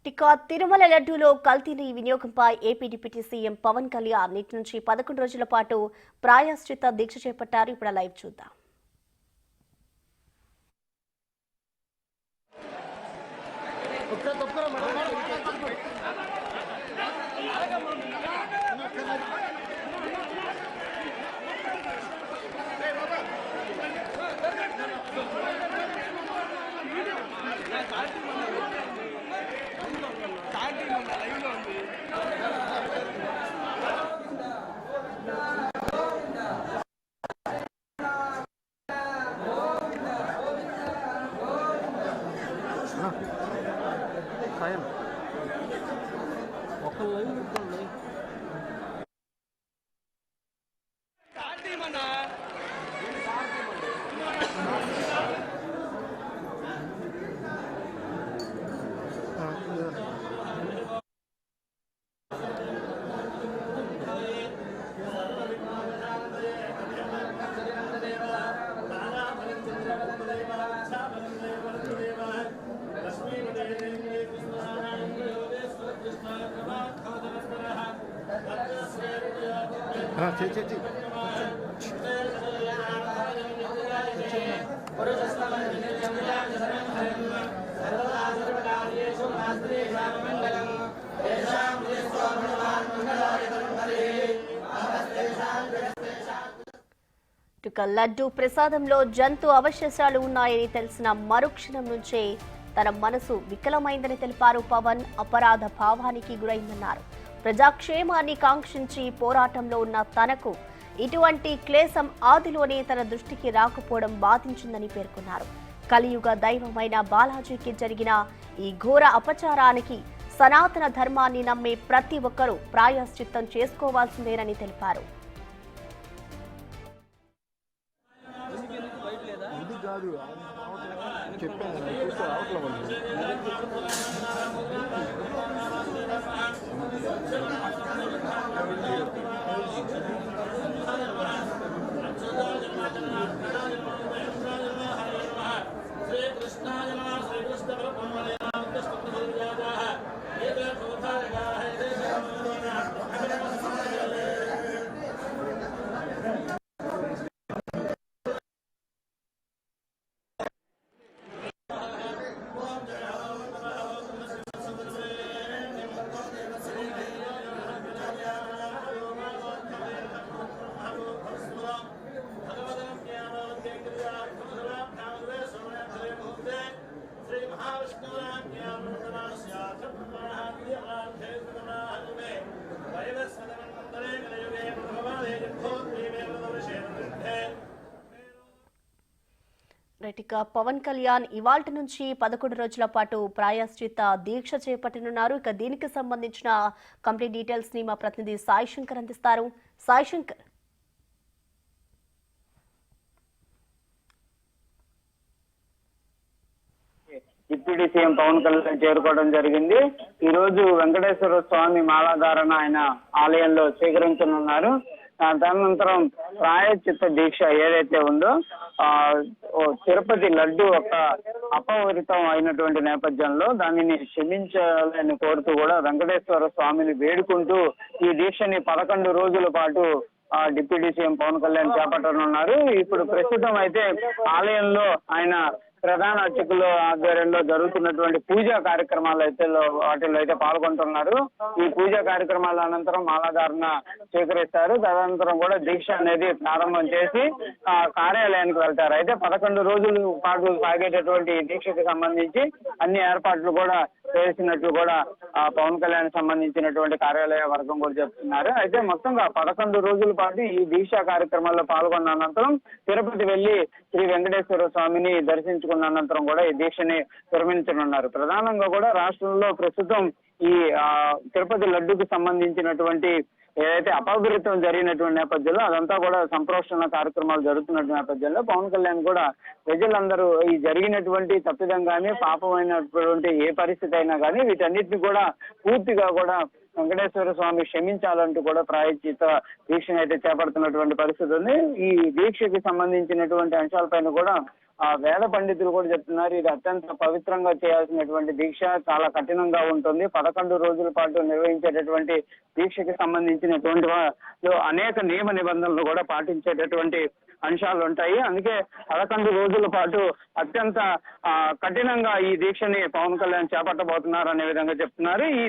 ఇక తిరుమల లడ్డూలో కల్తీ వినియోగంపై AP deputy CM Pawan Kalyan నేటి నుంచి 11 రోజుల పాటు ప్రాయశ్చిత్త దీక్ష చేపట్టారు. ఇప్పుడు లైవ్ చూద్దాం. లడ్డూ ప్రసాదంలో జంతు అవశేషాలు ఉన్నాయని తెలిసిన మరుక్షణం నుంచే తన మనసు వికలమైందని తెలిపారు పవన్. అపరాధ భావానికి గురైందన్నారు. ప్రజాక్షేమాన్ని కాంక్షించి పోరాటంలో ఉన్న తనకు ఇటువంటి క్లేశం ఆదిలోనే తన దృష్టికి రాకపోవడం బాధించిందని పేర్కొన్నారు. కలియుగ దైవమైన బాలాజీకి జరిగిన ఈ ఘోర అపచారానికి సనాతన ధర్మాన్ని నమ్మే ప్రతి ఒక్కరూ ప్రాయశ్చిత్తం చేసుకోవాల్సిందేనని తెలిపారు. పవన్ కళ్యాణ్ ఇవాల్టి నుంచి 11 రోజుల పాటు ప్రాయశ్చిత్త దీక్ష చేపట్టనున్నారు. ఇక దీనికి సంబంధించిన కంప్లీట్ డీటెయిల్స్ ని మా ప్రతినిధి సాయి శంకర్ అందిస్తారు. సాయి శంకర్, డిప్యూటీ సీఎం పవన్ కళ్యాణ్ చేరుకోవడం జరిగింది. ఈ రోజు వెంకటేశ్వర స్వామి మాలాధారణ ఆయన ఆలయంలో స్వీకరించనున్నారు. తదనంతరం ప్రాయశ్చిత్త దీక్ష ఏదైతే ఉందో తిరుపతి లడ్డు ఒక అపవిత్రం అయినటువంటి నేపథ్యంలో దానిని క్షమించాలని కోరుతూ కూడా వెంకటేశ్వర స్వామిని వేడుకుంటూ ఈ దీక్షని 11 రోజుల పాటు డిప్యూటీ సీఎం పవన్ కళ్యాణ్ చేపట్టనున్నారు. ఇప్పుడు ప్రస్తుతం అయితే ఆలయంలో ఆయన ప్రధాన అర్చకుల ఆధ్వర్యంలో జరుగుతున్నటువంటి పూజా కార్యక్రమాలు వాటిల్లో అయితే పాల్గొంటున్నారు. ఈ పూజా కార్యక్రమాల అనంతరం మాలాధారణ స్వీకరిస్తారు. తదనంతరం కూడా దీక్ష అనేది ప్రారంభం చేసి కార్యాలయానికి వెళ్తారు. అయితే 11 రోజుల పాటు సాగేటటువంటి దీక్షకు సంబంధించి అన్ని ఏర్పాట్లు కూడా చేసినట్లు కూడా పవన్ కళ్యాణ్ సంబంధించినటువంటి కార్యాలయ వర్గం కూడా చెప్తున్నారు. అయితే మొత్తంగా 11 రోజుల పాటు ఈ దీక్షా కార్యక్రమాల్లో పాల్గొన్న అనంతరం తిరుపతి వెళ్లి శ్రీ వెంకటేశ్వర స్వామిని దర్శించుకున్న అనంతరం కూడా ఈ దీక్షని విరమించనున్నారు. ప్రధానంగా కూడా రాష్ట్రంలో ప్రస్తుతం ఈ తిరుపతి లడ్డుకు సంబంధించినటువంటి ఏదైతే అపవిత్రం జరిగినటువంటి నేపథ్యంలో అదంతా కూడా సంప్రోషణ కార్యక్రమాలు జరుగుతున్న నేపథ్యంలో పవన్ కళ్యాణ్ కూడా ప్రజలందరూ ఈ జరిగినటువంటి తప్పిదం కానీ పాపమైనటువంటి ఏ పరిస్థితి అయినా కానీ వీటన్నిటిని కూడా పూర్తిగా కూడా వెంకటేశ్వర స్వామి క్షమించాలంటూ కూడా ప్రాయశ్చిత్త దీక్షను అయితే చేపడుతున్నటువంటి పరిస్థితి ఉంది. ఈ దీక్షకి సంబంధించినటువంటి అంశాలపైన కూడా వేద పండితులు కూడా చెప్తున్నారు ఇది అత్యంత పవిత్రంగా చేయాల్సినటువంటి దీక్ష, చాలా కఠినంగా ఉంటుంది. 11 రోజుల పాటు నిర్వహించేటటువంటి దీక్షకి సంబంధించినటువంటి అనేక నియమ నిబంధనలు కూడా పాటించేటటువంటి అంశాలు ఉంటాయి. అందుకే 11 రోజుల పాటు అత్యంత కఠినంగా ఈ దీక్షని పవన్ కళ్యాణ్ చేపట్టబోతున్నారు అనే విధంగా చెప్తున్నారు. ఈ